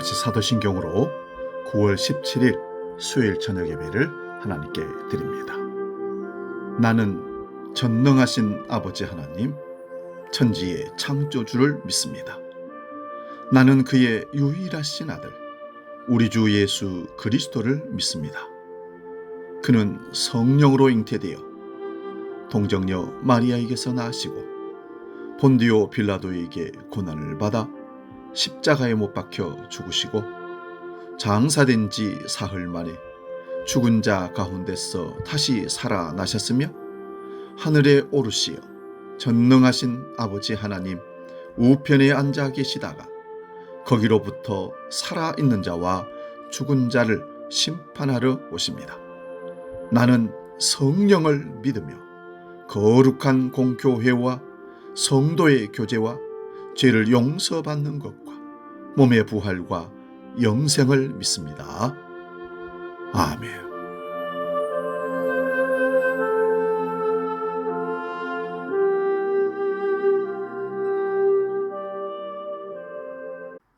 다같이 사도신경으로 9월 17일 수요일 저녁 예배를 하나님께 드립니다. 나는 전능하신 아버지 하나님, 천지의 창조주를 믿습니다. 나는 그의 유일하신 아들, 우리 주 예수 그리스도를 믿습니다. 그는 성령으로 잉태되어 동정녀 마리아에게서 나시고 본디오 빌라도에게 고난을 받아 십자가에 못 박혀 죽으시고 장사된 지 사흘 만에 죽은 자 가운데서 다시 살아나셨으며 하늘에 오르시어 전능하신 아버지 하나님 우편에 앉아 계시다가 거기로부터 살아있는 자와 죽은 자를 심판하러 오십니다. 나는 성령을 믿으며 거룩한 공교회와 성도의 교제와 죄를 용서받는 것과 몸의 부활과 영생을 믿습니다. 아멘.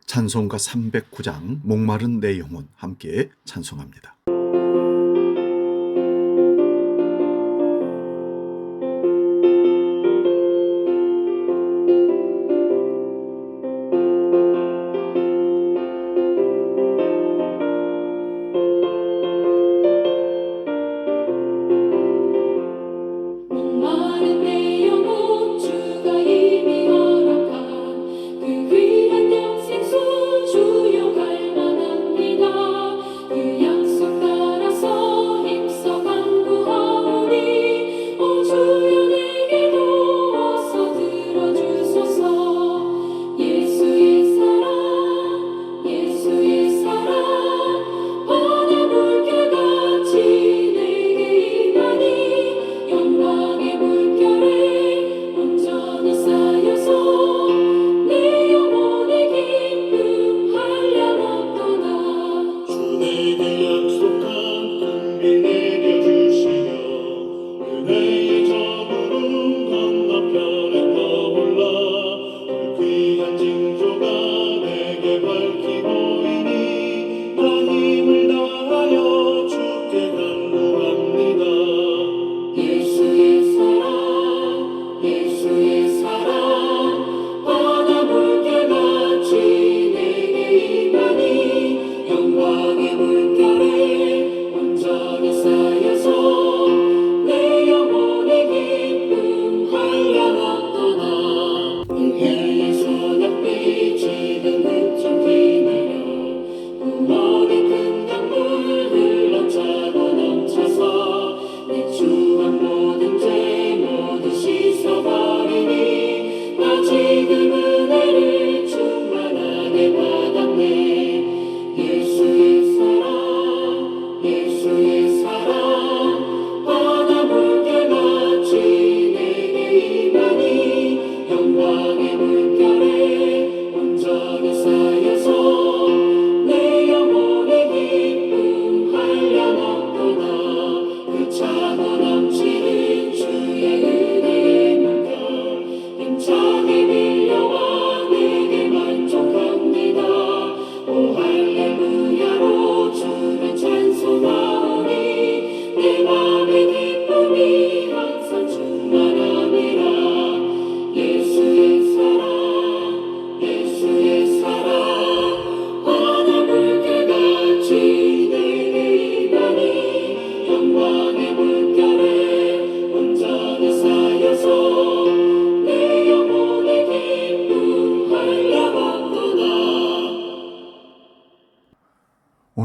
찬송가 309장 목마른 내 영혼 함께 찬송합니다.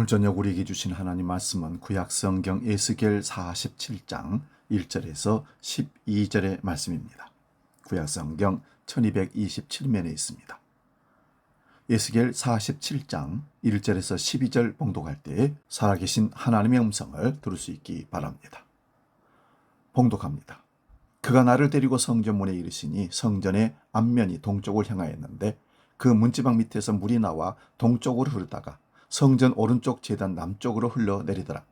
오늘 저녁 우리에게 주신 하나님 말씀은 구약성경 에스겔 47장 1절에서 12절의 말씀입니다. 구약성경 1227면에 있습니다. 에스겔 47장 1절에서 12절 봉독할 때 살아계신 하나님의 음성을 들을 수 있기 바랍니다. 봉독합니다. 그가 나를 데리고 성전문에 이르시니 성전의 앞면이 동쪽을 향하였는데 그 문지방 밑에서 물이 나와 동쪽으로 흐르다가 성전 오른쪽 제단 남쪽으로 흘러내리더라.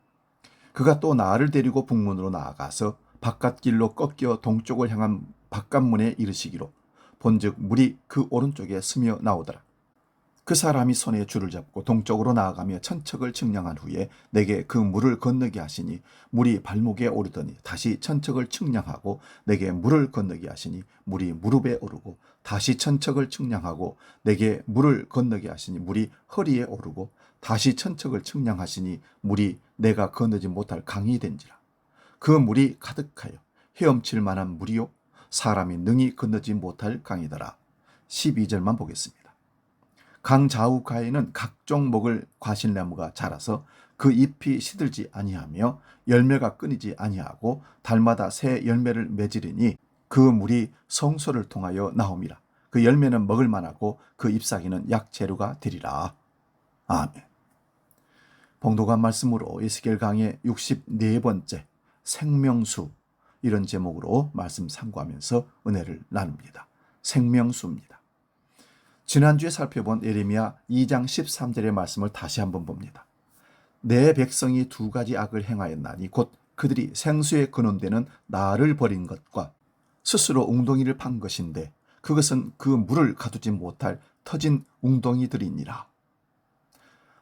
그가 또 나를 데리고 북문으로 나아가서 바깥길로 꺾여 동쪽을 향한 바깥문에 이르시기로 본즉 물이 그 오른쪽에 스며 나오더라. 그 사람이 손에 줄을 잡고 동쪽으로 나아가며 천척을 측량한 후에 내게 그 물을 건너게 하시니 물이 발목에 오르더니 다시 천척을 측량하고 내게 물을 건너게 하시니 물이 무릎에 오르고 다시 천척을 측량하고 내게 물을 건너게 하시니 물이 허리에 오르고 다시 천척을 측량하시니 물이 내가 건너지 못할 강이 된지라. 그 물이 가득하여 헤엄칠 만한 물이요 사람이 능히 건너지 못할 강이더라. 12절만 보겠습니다. 강 좌우가에는 각종 먹을 과실나무가 자라서 그 잎이 시들지 아니하며 열매가 끊이지 아니하고 달마다 새 열매를 맺으리니 그 물이 성소를 통하여 나옴이라. 그 열매는 먹을 만하고 그 잎사귀는 약재료가 되리라. 아멘. 봉독한 말씀으로 에스겔 강의 64번째 생명수, 이런 제목으로 말씀 참고하면서 은혜를 나눕니다. 생명수입니다. 지난주에 살펴본 예레미야 2장 13절의 말씀을 다시 한번 봅니다. 내 백성이 두 가지 악을 행하였나니 곧 그들이 생수에 근원되는 나를 버린 것과 스스로 웅덩이를 판 것인데 그것은 그 물을 가두지 못할 터진 웅덩이들이니라.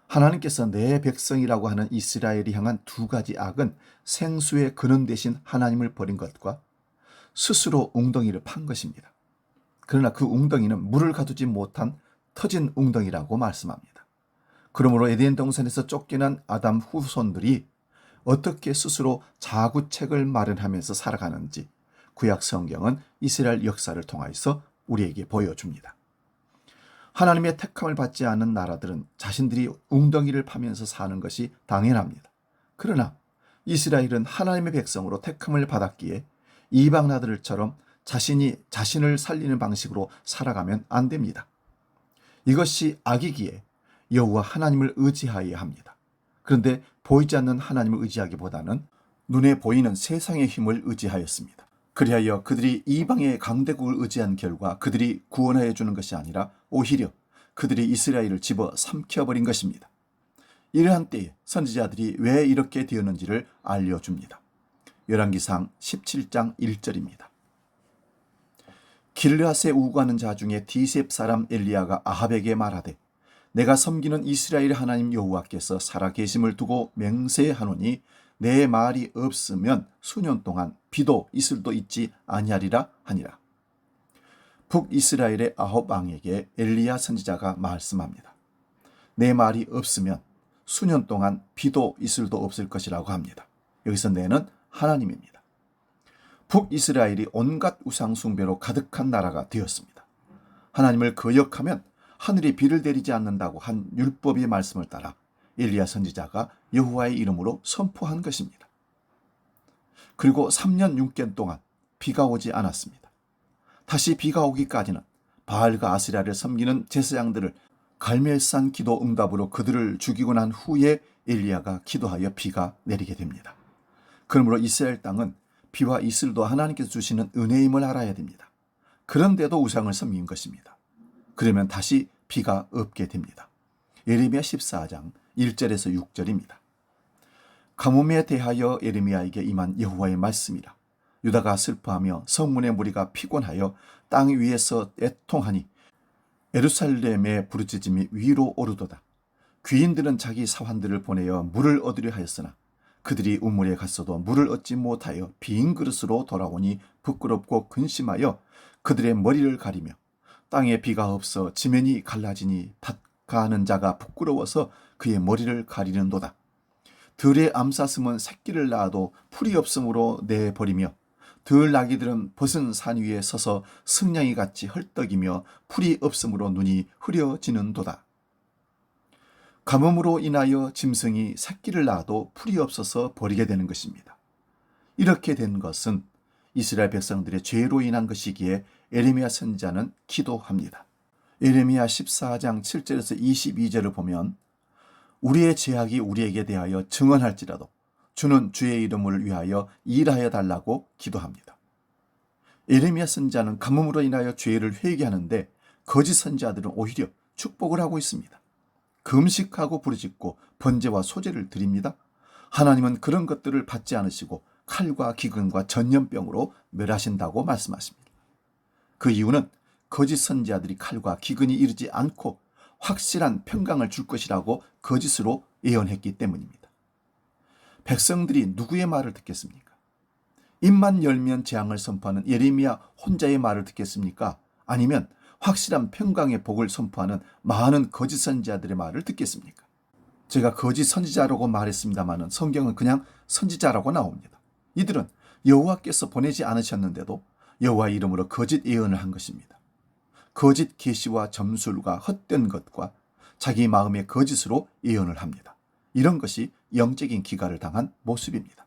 하나님께서 내 백성이라고 하는 이스라엘이 향한 두 가지 악은 생수의 근원 대신 하나님을 버린 것과 스스로 웅덩이를 판 것입니다. 그러나 그 웅덩이는 물을 가두지 못한 터진 웅덩이라고 말씀합니다. 그러므로 에덴 동산에서 쫓겨난 아담 후손들이 어떻게 스스로 자구책을 마련하면서 살아가는지 구약 성경은 이스라엘 역사를 통하여서 우리에게 보여줍니다. 하나님의 택함을 받지 않은 나라들은 자신들이 웅덩이를 파면서 사는 것이 당연합니다. 그러나 이스라엘은 하나님의 백성으로 택함을 받았기에 이방 나라들처럼 자신이 자신을 살리는 방식으로 살아가면 안 됩니다. 이것이 악이기에 여호와 하나님을 의지하여야 합니다. 그런데 보이지 않는 하나님을 의지하기보다는 눈에 보이는 세상의 힘을 의지하였습니다. 그리하여 그들이 이방의 강대국을 의지한 결과 그들이 구원하여 주는 것이 아니라 오히려 그들이 이스라엘을 집어 삼켜버린 것입니다. 이러한 때에 선지자들이 왜 이렇게 되었는지를 알려줍니다. 열왕기상 17장 1절입니다. 길르앗에 우구하는 자 중에 디셉 사람 엘리야가 아합에게 말하되 내가 섬기는 이스라엘 하나님 여호와께서 살아계심을 두고 맹세하노니 내 말이 없으면 수년 동안 비도 이슬도 있지 아니하리라 하니라. 북이스라엘의 아합 왕에게 엘리야 선지자가 말씀합니다. 내 말이 없으면 수년 동안 비도 이슬도 없을 것이라고 합니다. 여기서 내는 하나님입니다. 북이스라엘이 온갖 우상 숭배로 가득한 나라가 되었습니다. 하나님을 거역하면 하늘이 비를 내리지 않는다고 한 율법의 말씀을 따라 엘리야 선지자가 여호와의 이름으로 선포한 것입니다. 그리고 3년 6개월 동안 비가 오지 않았습니다. 다시 비가 오기까지는 바알과 아스라를 섬기는 제사장들을 갈멜산 기도 응답으로 그들을 죽이고 난 후에 엘리야가 기도하여 비가 내리게 됩니다. 그러므로 이스라엘 땅은 비와 이슬도 하나님께서 주시는 은혜임을 알아야 됩니다. 그런데도 우상을 섬긴 것입니다. 그러면 다시 비가 없게 됩니다. 예레미야 14장 1절에서 6절입니다. 가뭄에 대하여 예레미야에게 임한 여호와의 말씀이라. 유다가 슬퍼하며 성문의 무리가 피곤하여 땅 위에서 애통하니 예루살렘의 부르짖음이 위로 오르도다. 귀인들은 자기 사환들을 보내어 물을 얻으려 하였으나 그들이 우물에 갔어도 물을 얻지 못하여 빈 그릇으로 돌아오니 부끄럽고 근심하여 그들의 머리를 가리며 땅에 비가 없어 지면이 갈라지니 밭가하는 자가 부끄러워서 그의 머리를 가리는도다. 들의 암사슴은 새끼를 낳아도 풀이 없으므로 내버리며 들 나귀들은 벗은 산 위에 서서 승냥이 같이 헐떡이며 풀이 없으므로 눈이 흐려지는도다. 가뭄으로 인하여 짐승이 새끼를 낳아도 풀이 없어서 버리게 되는 것입니다. 이렇게 된 것은 이스라엘 백성들의 죄로 인한 것이기에 예레미야 선지자는 기도합니다. 예레미야 14장 7절에서 22절을 보면 우리의 죄악이 우리에게 대하여 증언할지라도 주는 주의 이름을 위하여 일하여 달라고 기도합니다. 예레미야 선지자는 가뭄으로 인하여 죄를 회개하는데 거짓 선지자들은 오히려 축복을 하고 있습니다. 금식하고 부르짖고 번제와 소제를 드립니다. 하나님은 그런 것들을 받지 않으시고 칼과 기근과 전염병으로 멸하신다고 말씀하십니다. 그 이유는 거짓 선지자들이 칼과 기근이 이르지 않고 확실한 평강을 줄 것이라고 거짓으로 예언했기 때문입니다. 백성들이 누구의 말을 듣겠습니까? 입만 열면 재앙을 선포하는 예레미야 혼자의 말을 듣겠습니까? 아니면 확실한 평강의 복을 선포하는 많은 거짓 선지자들의 말을 듣겠습니까? 제가 거짓 선지자라고 말했습니다만 성경은 그냥 선지자라고 나옵니다. 이들은 여호와께서 보내지 않으셨는데도 여호와 이름으로 거짓 예언을 한 것입니다. 거짓 계시와 점술과 헛된 것과 자기 마음의 거짓으로 예언을 합니다. 이런 것이 영적인 기갈을 당한 모습입니다.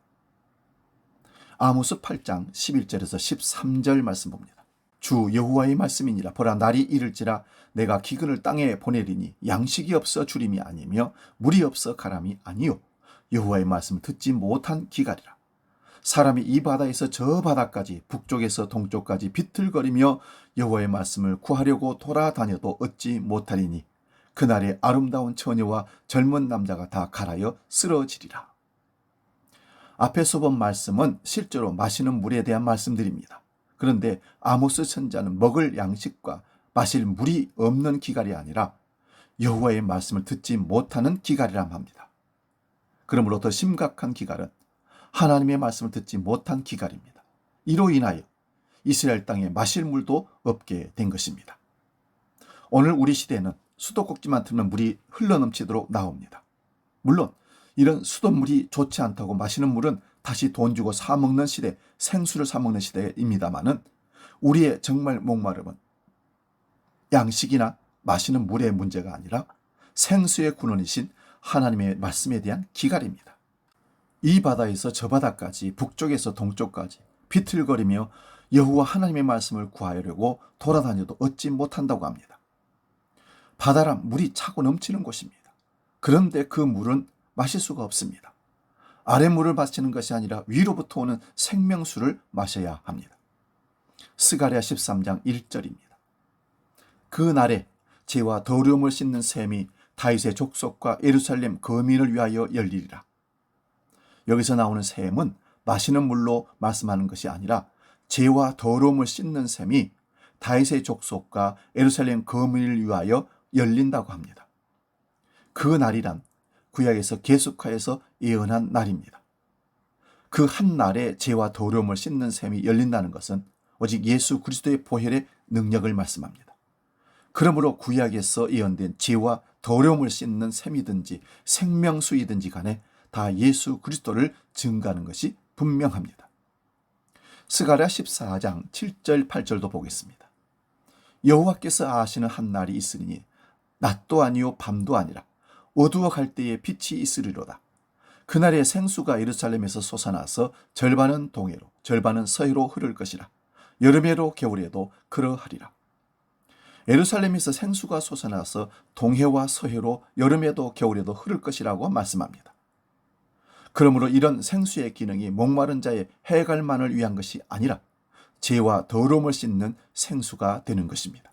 아모스 8장 11절에서 13절 말씀 봅니다. 주 여호와의 말씀이니라. 보라, 날이 이를지라 내가 기근을 땅에 보내리니 양식이 없어 주림이 아니며 물이 없어 가람이 아니요 여호와의 말씀을 듣지 못한 기갈이라. 사람이 이 바다에서 저 바다까지 북쪽에서 동쪽까지 비틀거리며 여호와의 말씀을 구하려고 돌아다녀도 얻지 못하리니 그날에 아름다운 처녀와 젊은 남자가 다 갈아여 쓰러지리라. 앞에서 본 말씀은 실제로 마시는 물에 대한 말씀들입니다. 그런데 아모스 선지자는 먹을 양식과 마실 물이 없는 기갈이 아니라 여호와의 말씀을 듣지 못하는 기갈이라 합니다. 그러므로 더 심각한 기갈은 하나님의 말씀을 듣지 못한 기갈입니다. 이로 인하여 이스라엘 땅에 마실 물도 없게 된 것입니다. 오늘 우리 시대에는 수도꼭지만 틀면 물이 흘러넘치도록 나옵니다. 물론 이런 수돗물이 좋지 않다고 마시는 물은 다시 돈 주고 사 먹는 시대, 생수를 사 먹는 시대입니다만은 우리의 정말 목마름은 양식이나 마시는 물의 문제가 아니라 생수의 근원이신 하나님의 말씀에 대한 기갈입니다. 이 바다에서 저 바다까지 북쪽에서 동쪽까지 비틀거리며 여호와 하나님의 말씀을 구하려고 돌아다녀도 얻지 못한다고 합니다. 바다란 물이 차고 넘치는 곳입니다. 그런데 그 물은 마실 수가 없습니다. 아랫물을 마시는 것이 아니라 위로부터 오는 생명수를 마셔야 합니다. 스가랴 13장 1절입니다. 그 날에 죄와 더러움을 씻는 샘이 다윗의 족속과 예루살렘 거민을 위하여 열리리라. 여기서 나오는 샘은 마시는 물로 말씀하는 것이 아니라 죄와 더러움을 씻는 샘이 다윗의 족속과 예루살렘 거민을 위하여 열린다고 합니다. 그 날이란 구약에서 계속하여서 예언한 날입니다. 그 한 날에 죄와 더러움을 씻는 샘이 열린다는 것은 오직 예수 그리스도의 보혈의 능력을 말씀합니다. 그러므로 구약에서 예언된 죄와 더러움을 씻는 샘이든지 생명수이든지 간에 다 예수 그리스도를 증거하는 것이 분명합니다. 스가랴 14장 7절 8절도 보겠습니다. 여호와께서 아시는 한 날이 있으니 낮도 아니요 밤도 아니라 어두워 갈 때에 빛이 있으리로다. 그날에 생수가 예루살렘에서 솟아나서 절반은 동해로 절반은 서해로 흐를 것이라. 여름에로 겨울에도 그러하리라. 예루살렘에서 생수가 솟아나서 동해와 서해로 여름에도 겨울에도 흐를 것이라고 말씀합니다. 그러므로 이런 생수의 기능이 목마른 자의 해갈만을 위한 것이 아니라 죄와 더러움을 씻는 생수가 되는 것입니다.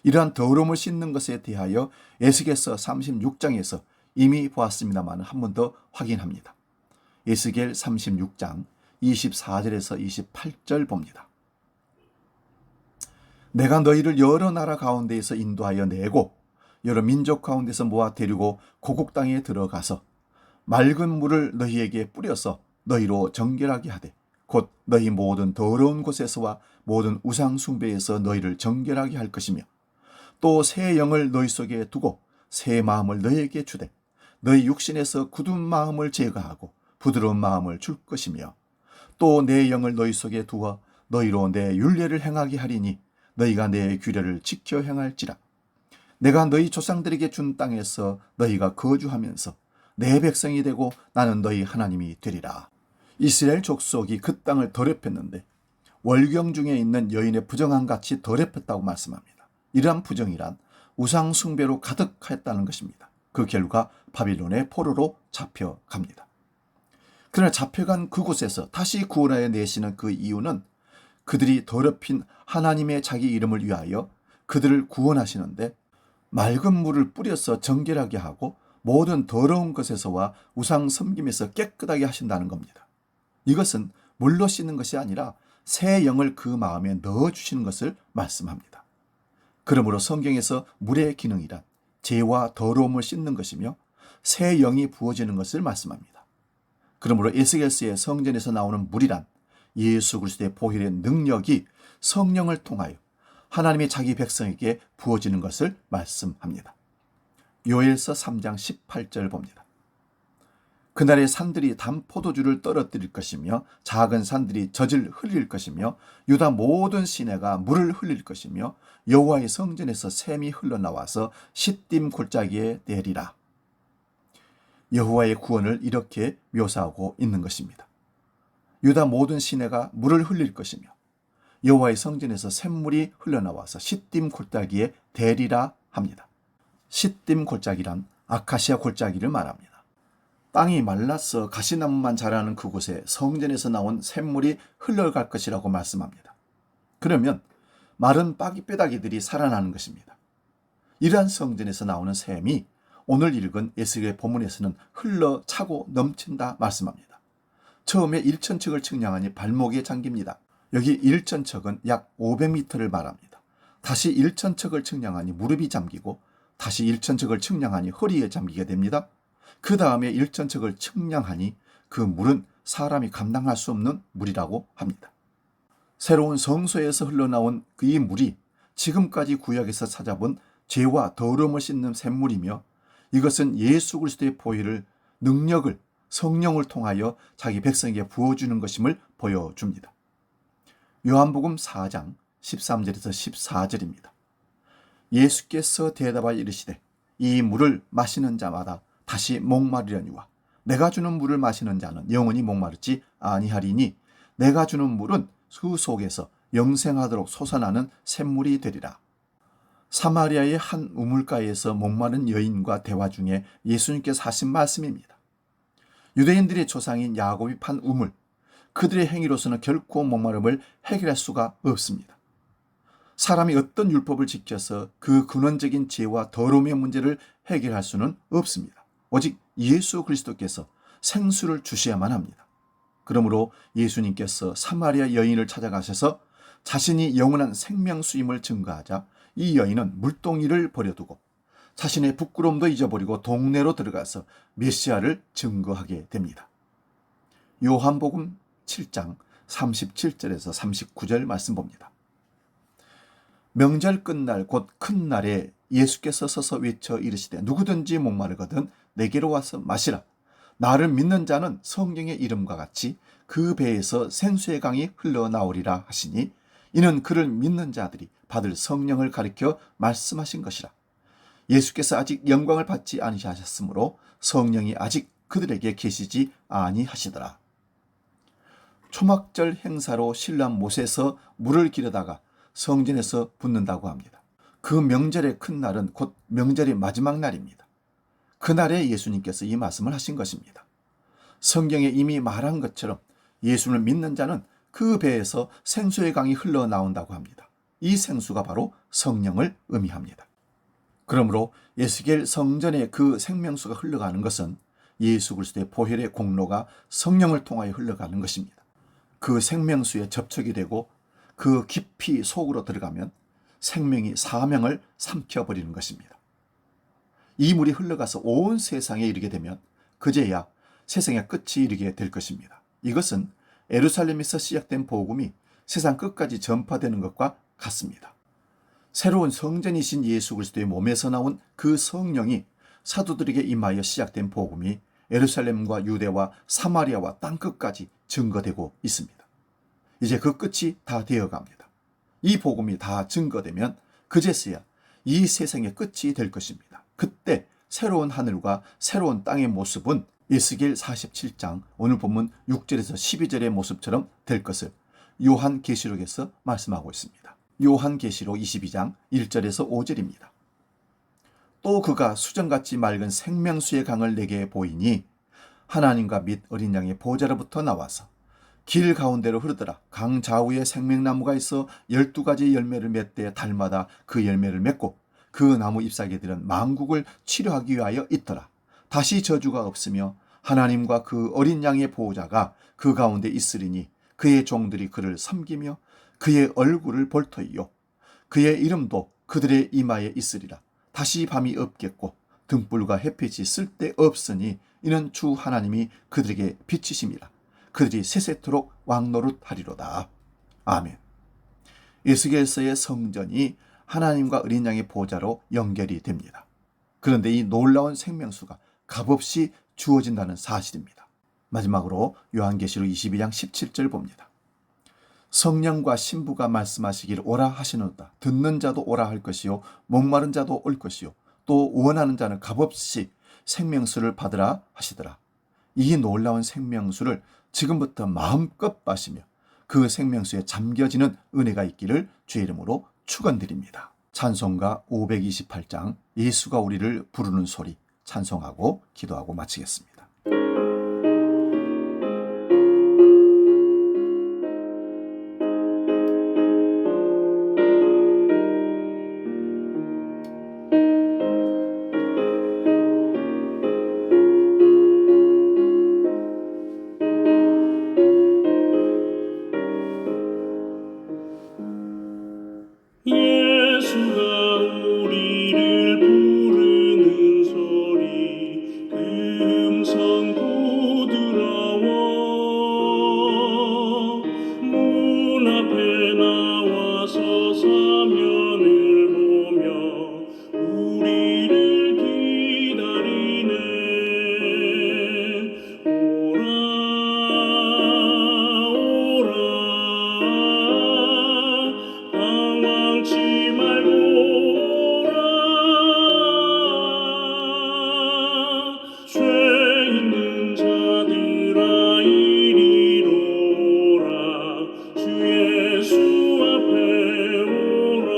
이러한 더러움을 씻는 것에 대하여 에스겔서 36장에서 이미 보았습니다만 한 번 더 확인합니다. 에스겔 36장 24절에서 28절 봅니다. 내가 너희를 여러 나라 가운데에서 인도하여 내고 여러 민족 가운데서 모아 데리고 고국 땅에 들어가서 맑은 물을 너희에게 뿌려서 너희로 정결하게 하되 곧 너희 모든 더러운 곳에서와 모든 우상 숭배에서 너희를 정결하게 할 것이며 또 새 영을 너희 속에 두고 새 마음을 너희에게 주되 너희 육신에서 굳은 마음을 제거하고 부드러운 마음을 줄 것이며 또 내 영을 너희 속에 두어 너희로 내 율례를 행하게 하리니 너희가 내 규례를 지켜 행할지라. 내가 너희 조상들에게 준 땅에서 너희가 거주하면서 내 백성이 되고 나는 너희 하나님이 되리라. 이스라엘 족속이 그 땅을 더럽혔는데 월경 중에 있는 여인의 부정함 같이 더럽혔다고 말씀합니다. 이러한 부정이란 우상 숭배로 가득했다는 것입니다. 그 결과 바빌론의 포로로 잡혀갑니다. 그러나 잡혀간 그곳에서 다시 구원하여 내시는 그 이유는 그들이 더럽힌 하나님의 자기 이름을 위하여 그들을 구원하시는데 맑은 물을 뿌려서 정결하게 하고 모든 더러운 것에서와 우상 섬김에서 깨끗하게 하신다는 겁니다. 이것은 물로 씻는 것이 아니라 새 영을 그 마음에 넣어주시는 것을 말씀합니다. 그러므로 성경에서 물의 기능이란 죄와 더러움을 씻는 것이며 새 영이 부어지는 것을 말씀합니다. 그러므로 에스겔서의 성전에서 나오는 물이란 예수 그리스도의 보혈의 능력이 성령을 통하여 하나님이 자기 백성에게 부어지는 것을 말씀합니다. 요엘서 3장 18절 봅니다. 그날의 산들이 단 포도주를 떨어뜨릴 것이며 작은 산들이 젖을 흘릴 것이며 유다 모든 시내가 물을 흘릴 것이며 여호와의 성전에서 샘이 흘러나와서 시딤 골짜기에 내리라. 여호와의 구원을 이렇게 묘사하고 있는 것입니다. 유다 모든 시내가 물을 흘릴 것이며 여호와의 성전에서 샘물이 흘러나와서 시딤 골짜기에 대리라 합니다. 시딤 골짜기란 아카시아 골짜기를 말합니다. 땅이 말라서 가시나무만 자라는 그곳에 성전에서 나온 샘물이 흘러갈 것이라고 말씀합니다. 그러면 마른 뼈다귀들이 살아나는 것입니다. 이러한 성전에서 나오는 샘이 오늘 읽은 에스겔 본문에서는 흘러 차고 넘친다 말씀합니다. 처음에 1천척을 측량하니 발목에 잠깁니다. 여기 1천척은 약 500m를 말합니다. 다시 1천척을 측량하니 무릎이 잠기고 다시 1천척을 측량하니 허리에 잠기게 됩니다. 그 다음에 1천척을 측량하니 그 물은 사람이 감당할 수 없는 물이라고 합니다. 새로운 성소에서 흘러나온 이 물이 지금까지 구약에서 찾아본 죄와 더러움을 씻는 샘물이며 이것은 예수 그리스도의 보혈을 능력을 성령을 통하여 자기 백성에게 부어주는 것임을 보여줍니다. 요한복음 4장 13절에서 14절입니다. 예수께서 대답하여 이르시되 이 물을 마시는 자마다 다시 목마르려니와 내가 주는 물을 마시는 자는 영원히 목마르지 아니하리니 내가 주는 물은 그 속에서 영생하도록 솟아나는 샘물이 되리라. 사마리아의 한 우물가에서 목마른 여인과 대화 중에 예수님께서 하신 말씀입니다. 유대인들의 조상인 야곱이 판 우물, 그들의 행위로서는 결코 목마름을 해결할 수가 없습니다. 사람이 어떤 율법을 지켜서 그 근원적인 죄와 더러움의 문제를 해결할 수는 없습니다. 오직 예수 그리스도께서 생수를 주셔야만 합니다. 그러므로 예수님께서 사마리아 여인을 찾아가셔서 자신이 영원한 생명수임을 증거하자 이 여인은 물동이를 버려두고 자신의 부끄러움도 잊어버리고 동네로 들어가서 메시아를 증거하게 됩니다. 요한복음 7장 37절에서 39절 말씀 봅니다. 명절 끝날 곧 큰 날에 예수께서 서서 외쳐 이르시되 누구든지 목마르거든 내게로 와서 마시라. 나를 믿는 자는 성경의 이름과 같이 그 배에서 생수의 강이 흘러나오리라 하시니 이는 그를 믿는 자들이 받을 성령을 가리켜 말씀하신 것이라. 예수께서 아직 영광을 받지 아니하셨으므로 성령이 아직 그들에게 계시지 아니하시더라. 초막절 행사로 신랑 못에서 물을 기르다가 성전에서 붓는다고 합니다. 그 명절의 큰 날은 곧 명절의 마지막 날입니다. 그날에 예수님께서 이 말씀을 하신 것입니다. 성경에 이미 말한 것처럼 예수를 믿는 자는 그 배에서 생수의 강이 흘러나온다고 합니다. 이 생수가 바로 성령을 의미합니다. 그러므로 에스겔 성전에 그 생명수가 흘러가는 것은 예수 그리스도의 보혈의 공로가 성령을 통하여 흘러가는 것입니다. 그 생명수에 접촉이 되고 그 깊이 속으로 들어가면 생명이 사명을 삼켜버리는 것입니다. 이 물이 흘러가서 온 세상에 이르게 되면 그제야 세상의 끝이 이르게 될 것입니다. 이것은 예루살렘에서 시작된 복음이 세상 끝까지 전파되는 것과 같습니다. 새로운 성전이신 예수 그리스도의 몸에서 나온 그 성령이 사도들에게 임하여 시작된 복음이 예루살렘과 유대와 사마리아와 땅끝까지 증거되고 있습니다. 이제 그 끝이 다 되어갑니다. 이 복음이 다 증거되면 그제서야 이 세상의 끝이 될 것입니다. 그때 새로운 하늘과 새로운 땅의 모습은 에스겔 47장 오늘 본문 6절에서 12절의 모습처럼 될 것을 요한계시록에서 말씀하고 있습니다. 요한계시록 22장 1절에서 5절입니다. 또 그가 수정같이 맑은 생명수의 강을 내게 보이니 하나님과 및 어린 양의 보좌로부터 나와서 길 가운데로 흐르더라. 강 좌우에 생명나무가 있어 12가지 열매를 맺되 달마다 그 열매를 맺고 그 나무 잎사귀들은 만국을 치료하기 위하여 있더라. 다시 저주가 없으며 하나님과 그 어린 양의 보호자가 그 가운데 있으리니 그의 종들이 그를 섬기며 그의 얼굴을 볼 터이요 그의 이름도 그들의 이마에 있으리라. 다시 밤이 없겠고 등불과 햇빛이 쓸데없으니 이는 주 하나님이 그들에게 빛이심이라. 그들이 세세토록 왕노릇하리로다. 아멘. 에스겔서의 성전이 하나님과 어린 양의 보좌로 연결이 됩니다. 그런데 이 놀라운 생명수가 값없이 주어진다는 사실입니다. 마지막으로 요한계시록 22장 17절 봅니다. 성령과 신부가 말씀하시기를 오라 하시노다. 듣는 자도 오라 할 것이요 목마른 자도 올 것이요 또 원하는 자는 값없이 생명수를 받으라 하시더라. 이 놀라운 생명수를 지금부터 마음껏 마시며 그 생명수에 잠겨지는 은혜가 있기를 주의 이름으로 축원드립니다. 찬송가 528장 예수가 우리를 부르는 소리 찬송하고 기도하고 마치겠습니다. 예수가 우리를 부르는 소리 그 음성 부드러워 문 앞에 나와서 사면을 보며 우리를 기다리네. 오라 오라 방황치 말고 오라. 죄 있는 자들아 이리로 오라. 주 예수 앞에 오라.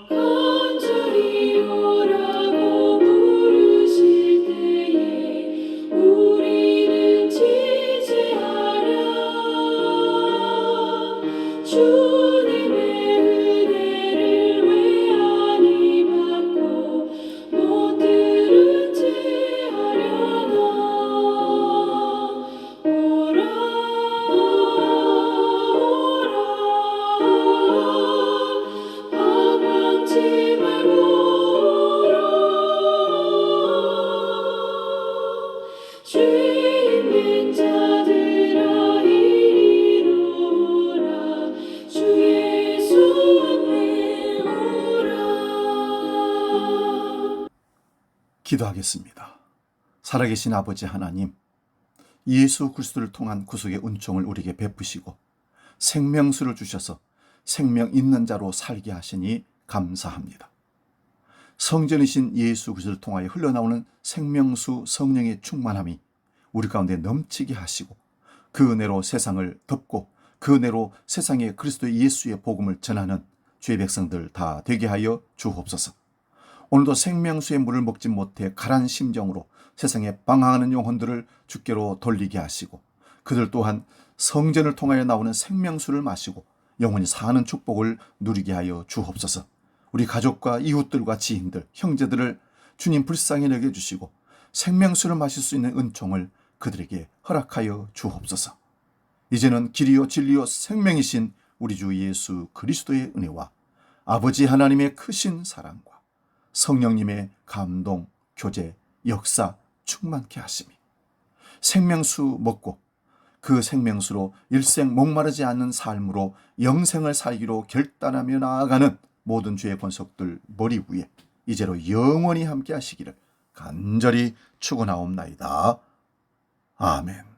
간절히 오라고 부르실 때에 우리는 지체하랴. 주님의 은혜를 왜 아니 받고 못 들은지 하려나. 오라 오라 방황치 말고 오라. 죄 있는 자들아 이리로 오라. 주 예수 앞에 오라. 기도하겠습니다. 살아계신 아버지 하나님, 예수 그리스도를 통한 구속의 은총을 우리에게 베푸시고 생명수를 주셔서 생명 있는 자로 살게 하시니 감사합니다. 성전이신 예수 그리스도를 통하여 흘러나오는 생명수 성령의 충만함이 우리 가운데 넘치게 하시고 그 은혜로 세상을 덮고 그 은혜로 세상에 그리스도 예수의 복음을 전하는 주의 백성들 다 되게 하여 주옵소서. 오늘도 생명수의 물을 먹지 못해 가란 심정으로 세상에 방황하는 영혼들을 주께로 돌리게 하시고 그들 또한 성전을 통하여 나오는 생명수를 마시고 영원히 사는 축복을 누리게 하여 주옵소서. 우리 가족과 이웃들과 지인들, 형제들을 주님 불쌍히 여겨주시고 생명수를 마실 수 있는 은총을 그들에게 허락하여 주옵소서. 이제는 길이요 진리요 생명이신 우리 주 예수 그리스도의 은혜와 아버지 하나님의 크신 사랑과 성령님의 감동, 교제, 역사 충만케 하심이 생명수 먹고 그 생명수로 일생 목마르지 않는 삶으로 영생을 살기로 결단하며 나아가는 모든 죄의 권속들 머리 위에 이제로 영원히 함께 하시기를 간절히 축원하옵나이다. 아멘.